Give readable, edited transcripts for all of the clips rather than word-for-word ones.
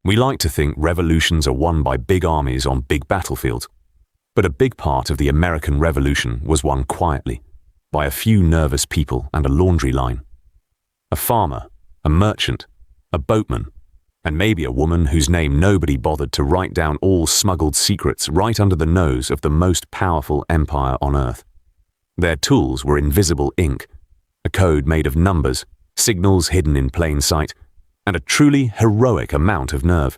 We like to think revolutions are won by big armies on big battlefields. But a big part of the American Revolution was won quietly, by a few nervous people and a laundry line. A farmer, a merchant, a boatman, and maybe a woman whose name nobody bothered to write down all smuggled secrets right under the nose of the most powerful empire on earth. Their tools were invisible ink, a code made of numbers, signals hidden in plain sight, and a truly heroic amount of nerve.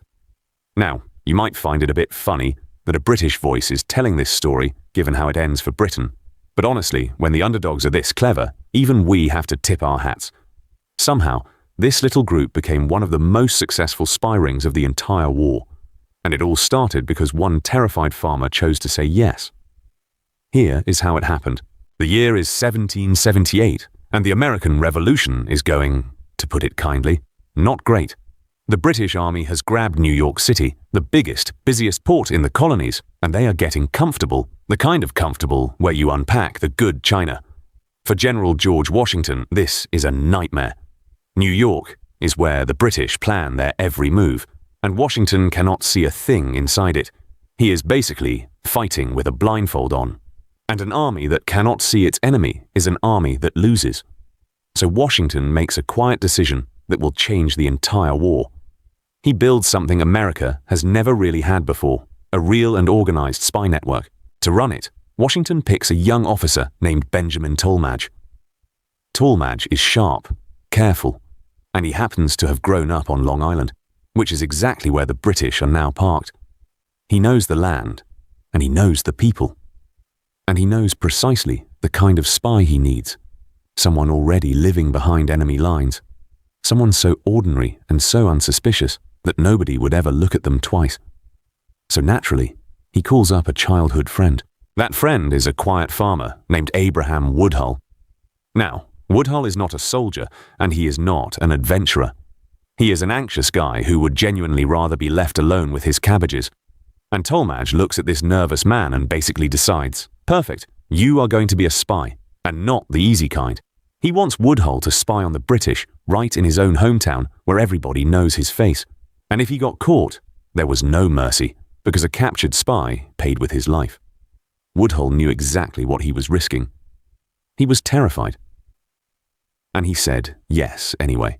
Now, you might find it a bit funny that a British voice is telling this story, given how it ends for Britain. But honestly, when the underdogs are this clever, even we have to tip our hats. Somehow, this little group became one of the most successful spy rings of the entire war. And it all started because one terrified farmer chose to say yes. Here is how it happened. The year is 1778, and the American Revolution is going, to put it kindly, not great. The British Army has grabbed New York City, the biggest, busiest port in the colonies, and they are getting comfortable, the kind of comfortable where you unpack the good china. For General George Washington, this is a nightmare. New York is where the British plan their every move, and Washington cannot see a thing inside it. He is basically fighting with a blindfold on. And an army that cannot see its enemy is an army that loses. So Washington makes a quiet decision that will change the entire war. He builds something America has never really had before, a real and organized spy network. To run it, Washington picks a young officer named Benjamin Tallmadge. Tallmadge is sharp, careful, and he happens to have grown up on Long Island, which is exactly where the British are now parked. He knows the land, and he knows the people. And he knows precisely the kind of spy he needs, someone already living behind enemy lines, someone so ordinary and so unsuspicious that nobody would ever look at them twice. So naturally, he calls up a childhood friend. That friend is a quiet farmer named Abraham Woodhull. Now, Woodhull is not a soldier, and he is not an adventurer. He is an anxious guy who would genuinely rather be left alone with his cabbages. And Tallmadge looks at this nervous man and basically decides, perfect, you are going to be a spy, and not the easy kind. He wants Woodhull to spy on the British right in his own hometown where everybody knows his face. And if he got caught, there was no mercy, because a captured spy paid with his life. Woodhull knew exactly what he was risking. He was terrified. And he said yes anyway.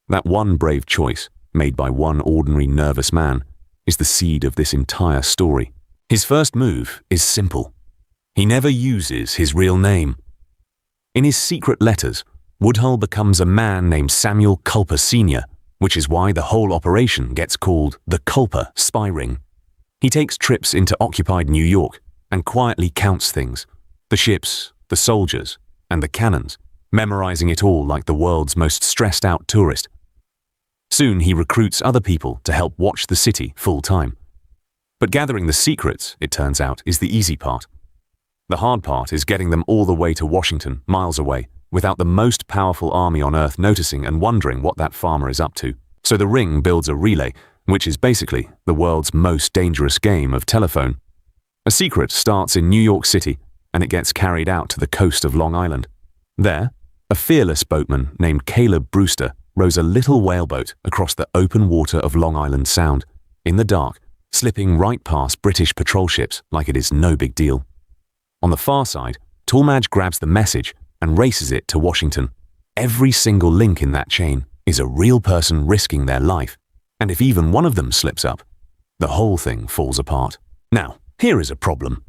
That one brave choice, made by one ordinary nervous man, is the seed of this entire story. His first move is simple. He never uses his real name. In his secret letters, Woodhull becomes a man named Samuel Culper Sr., which is why the whole operation gets called the Culper Spy Ring. He takes trips into occupied New York and quietly counts things, the ships, the soldiers, and the cannons, memorizing it all like the world's most stressed-out tourist. Soon he recruits other people to help watch the city full-time. But gathering the secrets, it turns out, is the easy part. The hard part is getting them all the way to Washington, miles away, without the most powerful army on Earth noticing and wondering what that farmer is up to. So the ring builds a relay, which is basically the world's most dangerous game of telephone. A secret starts in New York City, and it gets carried out to the coast of Long Island. There, a fearless boatman named Caleb Brewster rows a little whaleboat across the open water of Long Island Sound, in the dark, slipping right past British patrol ships like it is no big deal. On the far side, Tallmadge grabs the message and races it to Washington. Every single link in that chain is a real person risking their life, and if even one of them slips up, the whole thing falls apart. Now, here is a problem.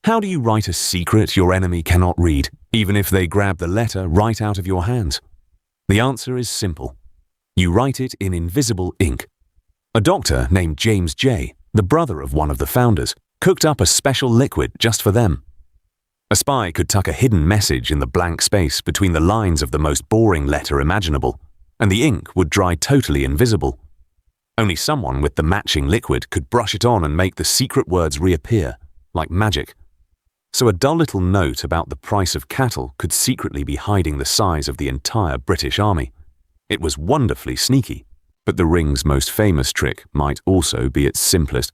How do you write a secret your enemy cannot read, even if they grab the letter right out of your hands? The answer is simple. You write it in invisible ink. A doctor named James J., the brother of one of the founders, cooked up a special liquid just for them. A spy could tuck a hidden message in the blank space between the lines of the most boring letter imaginable, and the ink would dry totally invisible. Only someone with the matching liquid could brush it on and make the secret words reappear, like magic. So a dull little note about the price of cattle could secretly be hiding the size of the entire British army. It was wonderfully sneaky, but the ring's most famous trick might also be its simplest.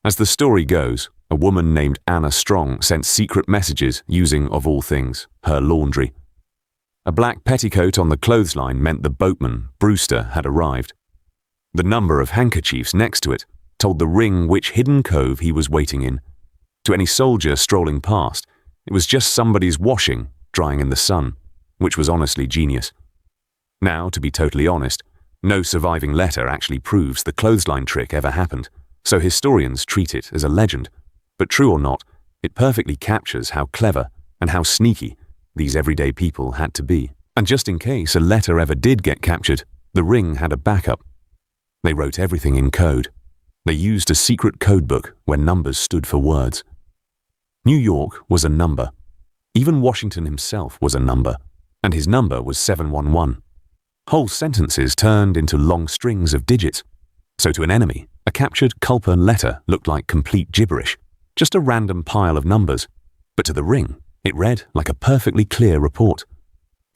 As the story goes, a woman named Anna Strong sent secret messages using, of all things, her laundry. A black petticoat on the clothesline meant the boatman, Brewster, had arrived. The number of handkerchiefs next to it told the ring which hidden cove he was waiting in. To any soldier strolling past, it was just somebody's washing drying in the sun, which was honestly genius. Now, to be totally honest, no surviving letter actually proves the clothesline trick ever happened, so historians treat it as a legend. But true or not, it perfectly captures how clever and how sneaky these everyday people had to be. And just in case a letter ever did get captured, the ring had a backup. They wrote everything in code. They used a secret code book where numbers stood for words. New York was a number. Even Washington himself was a number, and his number was 711. Whole sentences turned into long strings of digits. So to an enemy, a captured Culper letter looked like complete gibberish, just a random pile of numbers. But to the ring, it read like a perfectly clear report.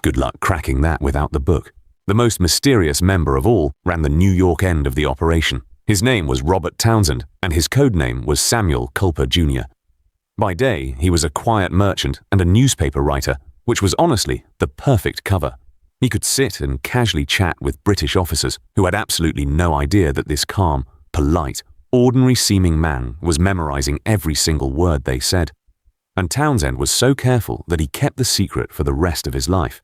Good luck cracking that without the book. The most mysterious member of all ran the New York end of the operation. His name was Robert Townsend, and his code name was Samuel Culper Jr. By day, he was a quiet merchant and a newspaper writer, which was honestly the perfect cover. He could sit and casually chat with British officers who had absolutely no idea that this calm, polite, ordinary-seeming man was memorizing every single word they said. And Townsend was so careful that he kept the secret for the rest of his life.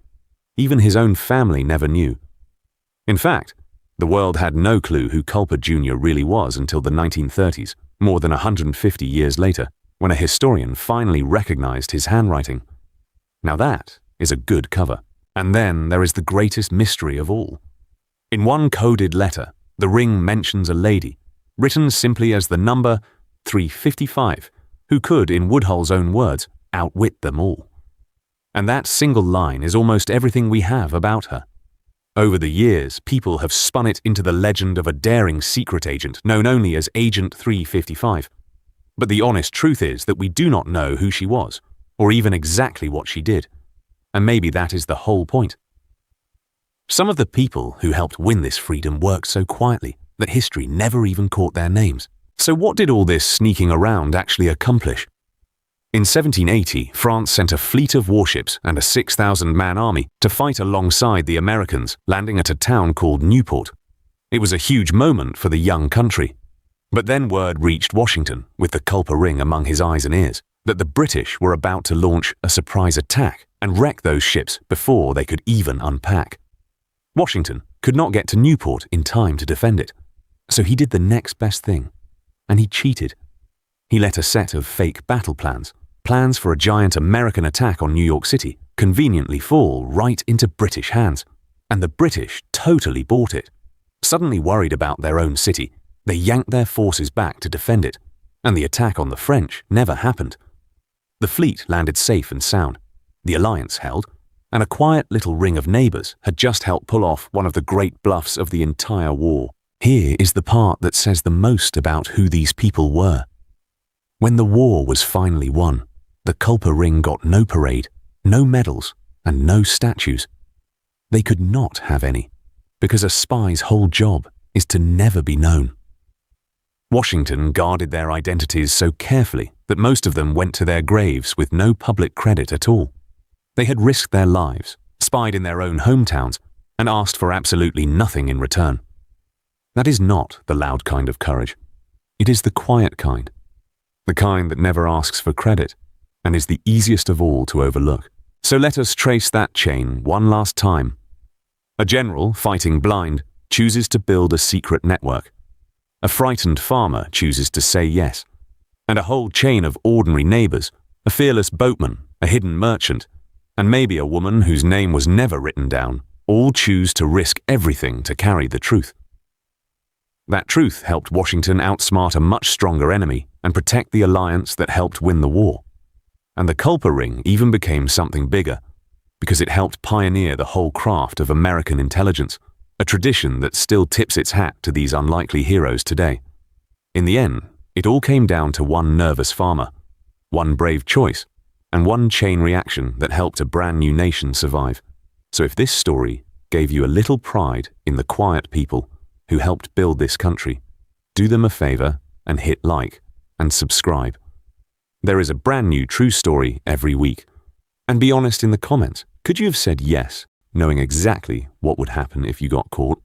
Even his own family never knew. In fact, the world had no clue who Culper Jr. really was until the 1930s, more than 150 years later, when a historian finally recognized his handwriting. Now that is a good cover. And then there is the greatest mystery of all. In one coded letter, the ring mentions a lady, written simply as the number 355, who could, in Woodhull's own words, outwit them all. And that single line is almost everything we have about her. Over the years, people have spun it into the legend of a daring secret agent known only as Agent 355. But the honest truth is that we do not know who she was, or even exactly what she did. And maybe that is the whole point. Some of the people who helped win this freedom worked so quietly that history never even caught their names. So what did all this sneaking around actually accomplish? In 1780, France sent a fleet of warships and a 6,000-man army to fight alongside the Americans, landing at a town called Newport. It was a huge moment for the young country. But then word reached Washington, with the Culper Ring among his eyes and ears, that the British were about to launch a surprise attack and wreck those ships before they could even unpack. Washington could not get to Newport in time to defend it, so he did the next best thing, and he cheated. He let a set of fake battle plans for a giant American attack on New York City, conveniently fall right into British hands, and the British totally bought it. Suddenly worried about their own city, they yanked their forces back to defend it, and the attack on the French never happened. The fleet landed safe and sound. The alliance held, and a quiet little ring of neighbors had just helped pull off one of the great bluffs of the entire war. Here is the part that says the most about who these people were. When the war was finally won, the Culper Ring got no parade, no medals, and no statues. They could not have any, because a spy's whole job is to never be known. Washington guarded their identities so carefully that most of them went to their graves with no public credit at all. They had risked their lives, spied in their own hometowns, and asked for absolutely nothing in return. That is not the loud kind of courage. It is the quiet kind. The kind that never asks for credit, and is the easiest of all to overlook. So let us trace that chain one last time. A general, fighting blind, chooses to build a secret network. A frightened farmer chooses to say yes. And a whole chain of ordinary neighbors, a fearless boatman, a hidden merchant, and maybe a woman whose name was never written down, all choose to risk everything to carry the truth. That truth helped Washington outsmart a much stronger enemy and protect the alliance that helped win the war. And the Culper Ring even became something bigger, because it helped pioneer the whole craft of American intelligence, a tradition that still tips its hat to these unlikely heroes today. In the end, it all came down to one nervous farmer, one brave choice, and one chain reaction that helped a brand new nation survive. So if this story gave you a little pride in the quiet people who helped build this country, do them a favor and hit like and subscribe. There is a brand new true story every week. And be honest in the comments. Could you have said yes, knowing exactly what would happen if you got caught?